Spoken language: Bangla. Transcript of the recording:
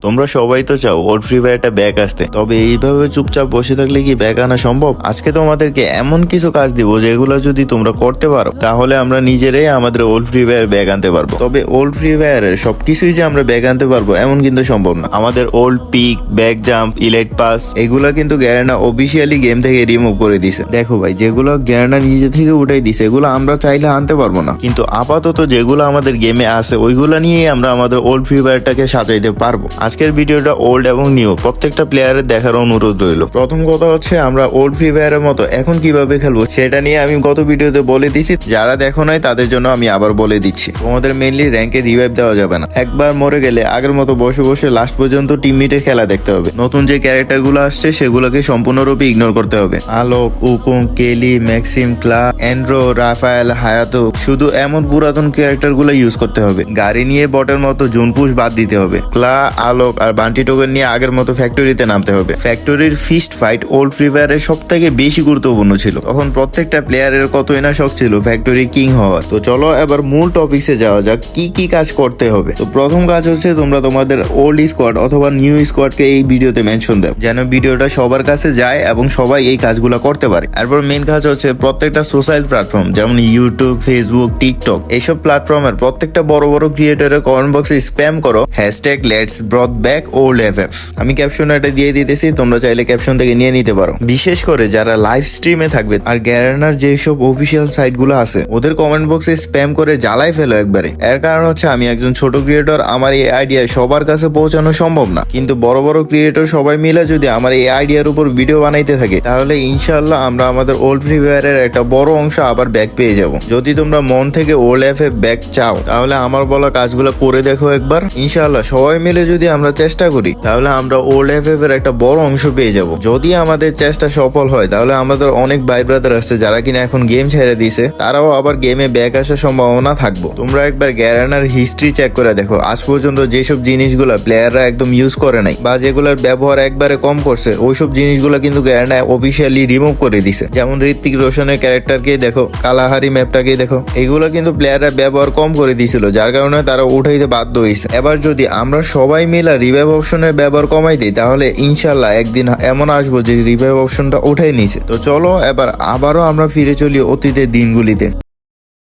তোমরা সবাই তো চাও ওল্ড ফ্রি ফায়ারটা ব্যাক আসতে, তবে এইভাবে চুপচাপ বসে থাকলে কি ব্যাক আনা সম্ভব? আজকে তোমাদেরকে এমন কিছু কাজ দিব যেগুলো যদি তোমরা করতে পারো তাহলে আমরা নিজেরাই আমাদের ওল্ড ফ্রি ফায়ার ব্যাক আনতে পারবো। তবে ওল্ড ফ্রি ফায়ারের সবকিছুই যে আমরা ব্যাক আনতে পারবো এমন কিন্তু সম্ভব না। আমাদের old pick, back jump, elite pass এগুলা কিন্তু গ্যারেনা অফিসিয়ালি গেম থেকে রিমুভ করে দিছে। দেখো ভাই, যেগুলো গ্যারেনা নিজে থেকে উঠাই দিছে এগুলো আমরা চাইলে আনতে পারবো না, কিন্তু আপাতত যেগুলো আমাদের গেমে আছে ওইগুলা নিয়েই আমরা আমাদের ওল্ড ফ্রি ফায়ারটাকে সাজাইতে পারবো। আজকের ভিডিওটা ওল্ড এবং নিউ প্রত্যেকটা প্লেয়ারের দেখার অনুরোধ রইল। প্রথম কথা হচ্ছে আমরা ওল্ড ফ্রি ফায়ারের মতো এখন কিভাবে খেলবো সেটা নিয়ে আমি গত ভিডিওতে বলে দিছি, যারা দেখো নাই তাদের জন্য আমি আবার বলে দিচ্ছি। তোমাদের মেইনলি র্যাঙ্কে রিভাইভ দেওয়া যাবে না। একবার মরে গেলে আগের মতো বসে বসে লাস্ট পর্যন্ত টিমমেটের খেলা দেখতে হবে। নতুন যে ক্যারেক্টার গুলো আসছে সেগুলোকে সম্পূর্ণরূপে ইগনোর করতে হবে। আলোক, উকুম, কেলি, ম্যাক্সিম, ক্লা, অ্যান্ড্রো, রাফায়েল, হায়াতো, শুধু এমন পুরাতন ক্যারেক্টার গুলো ইউজ করতে হবে। গাড়ি নিয়ে বটের মতো জুনপুশ বাদ দিতে হবে। ক্লা, আলোক আর বান্টি টোকেন নিয়ে আগের মতো ফ্যাক্টরিতে নামতে হবে। ফ্যাক্টরির ফিস্ট ফাইট ওল্ড ফ্রি ফায়ারের সব থেকে বেশি গুরুত্বপূর্ণ ছিল। তখন প্রত্যেকটা প্লেয়ারের কতই না শখ ছিল ফ্যাক্টরি কিং হওয়ার। তো চলো এবার মূল টপিক্সে যাওয়া যাক, কি কি কাজ করতে হবে। তো প্রথম কাজ হচ্ছে তোমরা তোমাদের ওল্ড স্কোয়াড অথবা নিউ স্কোয়াডকে এই ভিডিওতে মেনশন দাও, যেন ভিডিওটা সবার কাছে যায় এবং সবাই এই কাজগুলো করতে পারে। এরপর মেইন কাজ হচ্ছে প্রত্যেকটা সোশ্যাল প্ল্যাটফর্ম যেমন ইউটিউব, ফেসবুক, টিকটক এইসব প্ল্যাটফর্মের প্রত্যেকটা বড় বড় ক্রিয়েটরের কমেন্ট বক্সে স্প্যাম করো hashtag let's ব্রট back old FF. আমি ক্যাপশনে এটা দিয়ে দিতেছি, তোমরা চাইলে ক্যাপশন থেকে নিয়ে নিতে পারো। বিশেষ করে যারা লাইভ স্ট্রিমে থাকবে আর গ্যারেনার যেসব অফিসিয়াল সাইট গুলো আছে ওদের কমেন্ট বক্সে স্প্যাম করে জ্বালাই ফেলো একবারে। এর কারণ হচ্ছে আমি একজন ছোট ক্রিয়েটর, আমার এই আইডিয়া সবার কাছে পৌঁছানো সম্ভব না, কিন্তু বড় বড় ক্রিয়েটর সবাই মিলে যদি আমার এই আইডিয়ার উপর ভিডিও বানাইতে থাকে তাহলে ইনশাআল্লাহ আমরা আমাদের ওল্ড ফ্রি ফায়ারের একটা বড় অংশ আবার ব্যাক পেয়ে যাব। যদি তোমরা মন থেকে ওল্ড এফএফ ব্যাক চাও তাহলে আমার বলা কাজগুলো করে দেখো একবার। ইনশাআল্লাহ সবাই মিলে যদি আমরা চেষ্টা করি তাহলে আমরা ওল্ড এফএফ এর একটা বড় অংশ পেয়ে যাব। যদি আমাদের চেষ্টা সফল হয় তাহলে আমাদের অনেক ভাই ব্রাদার আছে যারা কিনা এখন গেম ছেড়ে দিছে, তারাও আবার গেমে ব্যাক আসার সম্ভাবনা থাকবো। তোমরা একবার গ্যারেনার হিস্ট্রি চেক করে দেখো, আজ পর্যন্ত যেসব জিনিসগুলো প্লেয়াররা একদম ইউজ করে নাই বা যেগুলোর ব্যবহার একবারে কম করছে ওইসব জিনিসগুলো কিন্তু গ্যারেনা অফিসিয়ালি রিমুভ করে দিছে। যেমন ঋত্বিক রোশনের ক্যারেক্টারকেই দেখো, কালাহারি ম্যাপটাকেই দেখো, এগুলো কিন্তু প্লেয়াররা ব্যবহার কম করে দিছিল, যার কারণে তারা উঠাইতে বাধ্য হয়েছে। এবার যদি আমরা সবাই মিলে রিভাইভ অপশনের ব্যবহার কমাই দিই তাহলে ইনশাল্লাহ একদিন এমন আসবো যে রিভাইভ অপশনটা উঠাই নিছে। তো চলো এবার আবারও আমরা ফিরে চলি অতীতের দিনগুলিতে।